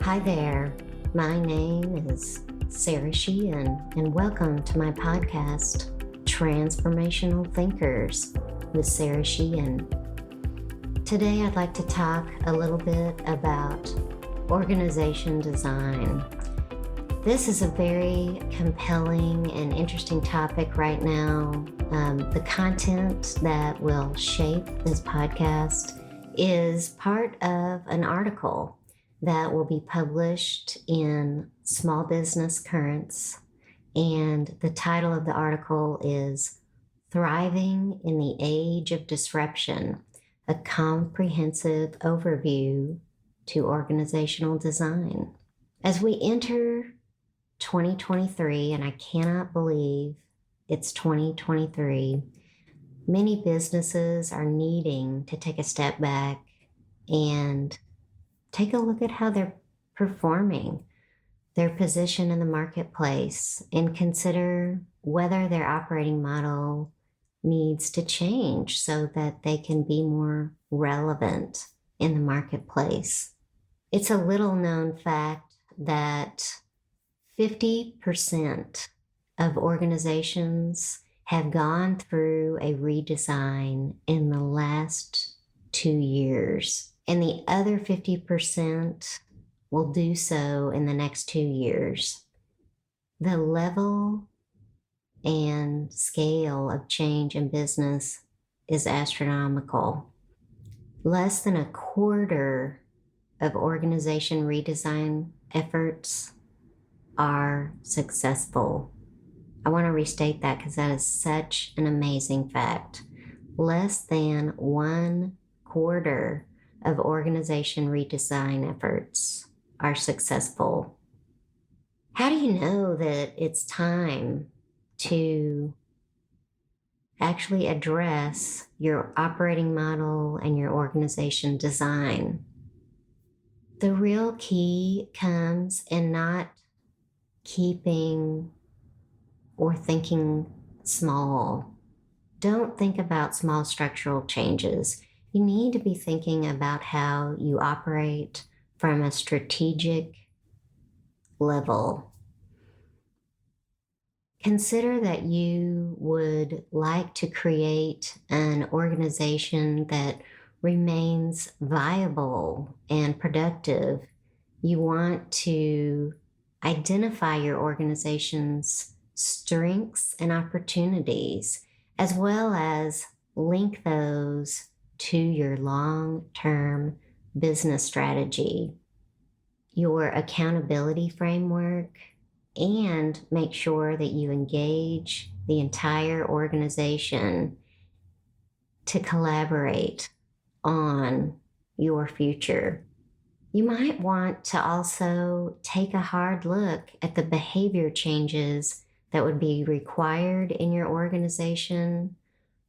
Hi there, my name is Sara Sheehan, and welcome to my podcast, Transformational Thinkers with Sara Sheehan. Today I'd like to talk a little bit about organization design. This is a very compelling and interesting topic right now. The content that will shape this podcast is part of an article that will be published in Small Business Currents. And the title of the article is Thriving in the Age of Disruption, a comprehensive overview to organizational design. As we enter 2023, and I cannot believe it's 2023, many businesses are needing to take a step back and take a look at how they're performing, their position in the marketplace, and consider whether their operating model needs to change so that they can be more relevant in the marketplace. It's a little known fact that 50% of organizations have gone through a redesign in the last 2 years. And the other 50% will do so in the next 2 years. The level and scale of change in business is astronomical. Less than a quarter of organization redesign efforts are successful. I want to restate that because that is such an amazing fact. Less than 1/4 of organization redesign efforts are successful. How do you know that it's time to actually address your operating model and your organization design? The real key comes in not keeping or thinking small. Don't think about small structural changes. You need to be thinking about how you operate from a strategic level. Consider that you would like to create an organization that remains viable and productive. You want to identify your organization's strengths and opportunities, as well as link those to your long-term business strategy, your accountability framework, and make sure that you engage the entire organization to collaborate on your future. You might want to also take a hard look at the behavior changes that would be required in your organization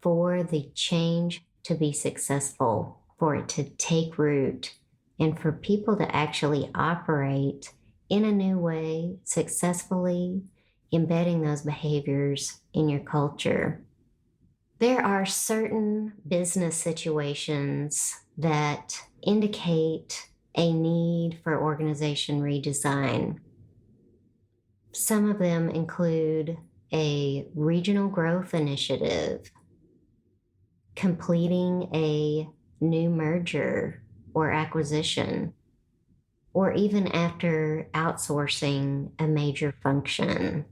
for the change to be successful, for it to take root, and for people to actually operate in a new way, successfully embedding those behaviors in your culture. There are certain business situations that indicate a need for organization redesign. Some of them include a regional growth initiative, completing a new merger or acquisition, or even after outsourcing a major function.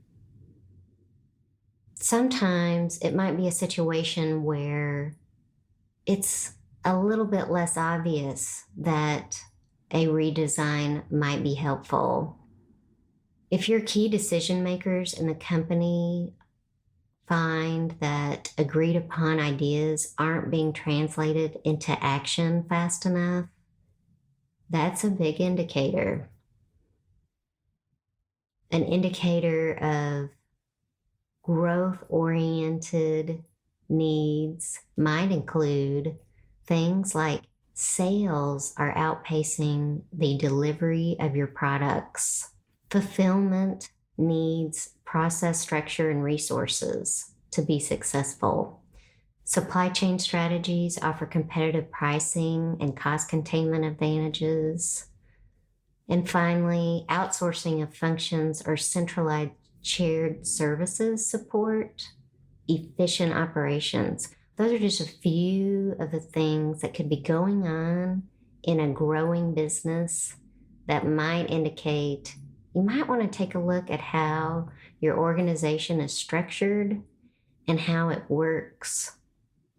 Sometimes it might be a situation where it's a little bit less obvious that a redesign might be helpful. If your key decision makers in the company find that agreed upon ideas aren't being translated into action fast enough, that's a big indicator. An indicator of growth-oriented needs might include things like sales are outpacing the delivery of your products. Fulfillment needs process structure and resources to be successful. Supply chain strategies offer competitive pricing and cost containment advantages. And finally, outsourcing of functions or centralized shared services support efficient operations. Those are just a few of the things that could be going on in a growing business that might indicate you might want to take a look at how your organization is structured and how it works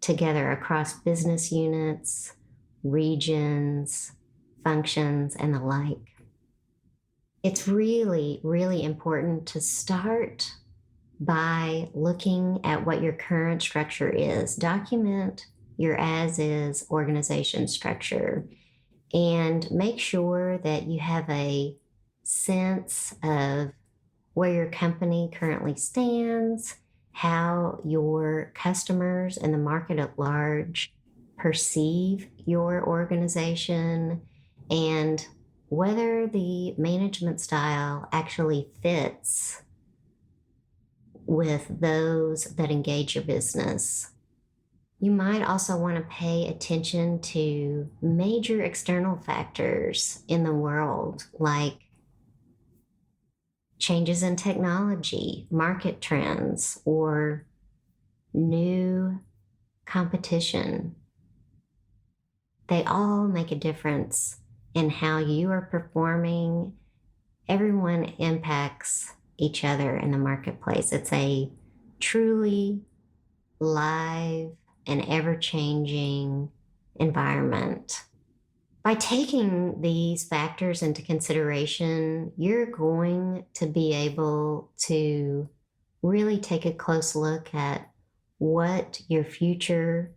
together across business units, regions, functions, and the like. It's really, really important to start by looking at what your current structure is. Document your as is organization structure and make sure that you have a sense of where your company currently stands, how your customers and the market at large perceive your organization, and whether the management style actually fits with those that engage your business. You might also want to pay attention to major external factors in the world, like changes in technology, market trends, or new competition. They all make a difference in how you are performing. Everyone impacts each other in the marketplace. It's a truly live and ever-changing environment. By taking these factors into consideration, you're going to be able to really take a close look at what your future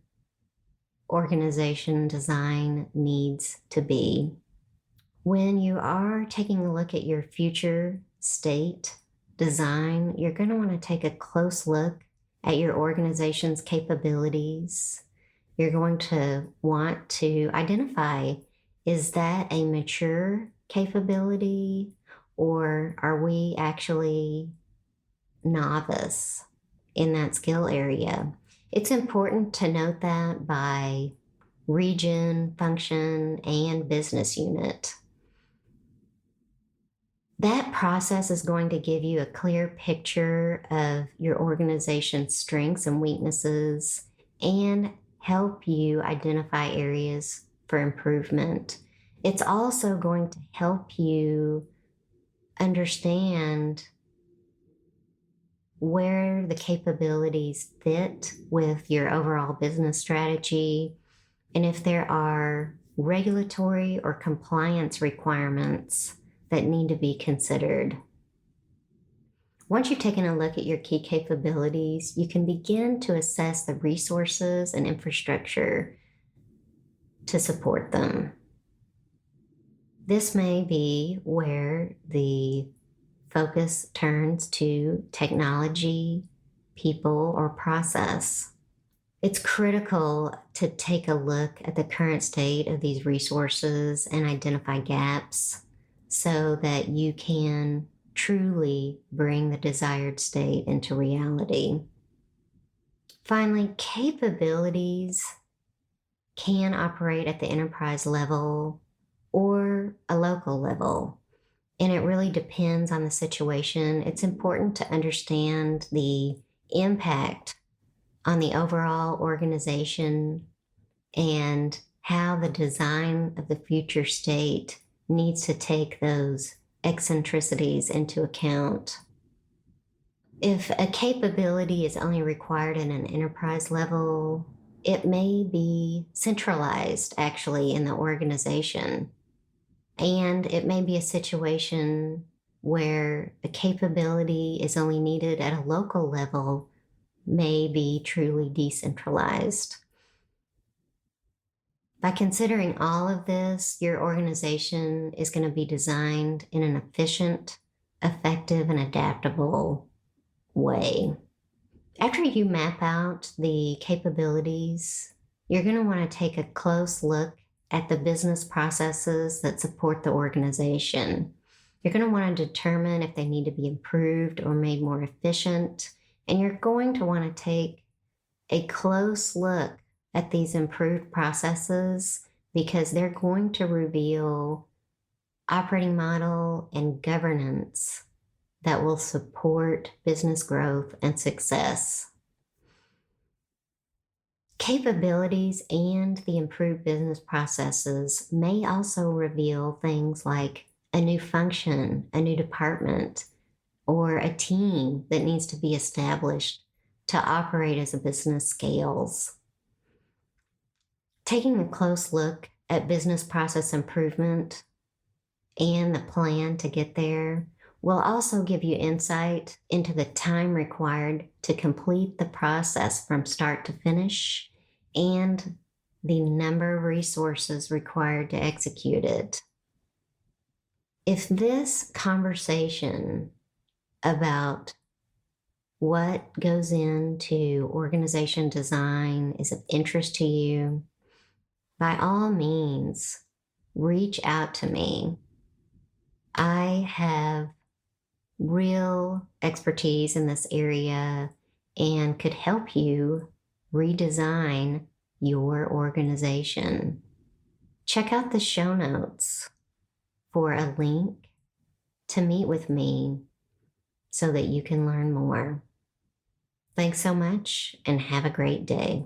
organization design needs to be. When you are taking a look at your future state design, you're going to want to take a close look at your organization's capabilities. You're going to want to identify, is that a mature capability, or are we actually novice in that skill area? It's important to note that by region, function, and business unit. That process is going to give you a clear picture of your organization's strengths and weaknesses and help you identify areas for improvement. It's also going to help you understand where the capabilities fit with your overall business strategy, and if there are regulatory or compliance requirements that need to be considered. Once you've taken a look at your key capabilities, you can begin to assess the resources and infrastructure to support them. This may be where the focus turns to technology, people, or process. It's critical to take a look at the current state of these resources and identify gaps so that you can truly bring the desired state into reality. Finally, capabilities can operate at the enterprise level or a local level, and it really depends on the situation. It's important to understand the impact on the overall organization and how the design of the future state needs to take those eccentricities into account. If a capability is only required in an enterprise level, it may be centralized actually in the organization. And it may be a situation where the capability is only needed at a local level, may be truly decentralized. By considering all of this, your organization is going to be designed in an efficient, effective, and adaptable way. After you map out the capabilities, you're going to want to take a close look at the business processes that support the organization. You're going to want to determine if they need to be improved or made more efficient, and you're going to want to take a close look at these improved processes because they're going to reveal operating model, and governance that will support business growth and success. Capabilities and the improved business processes may also reveal things like a new function, a new department, or a team that needs to be established to operate as a business scales. Taking a close look at business process improvement and the plan to get there will also give you insight into the time required to complete the process from start to finish and the number of resources required to execute it. If this conversation about what goes into organization design is of interest to you, by all means, reach out to me. I have real expertise in this area and could help you redesign your organization. Check out the show notes for a link to meet with me so that you can learn more. Thanks so much and have a great day.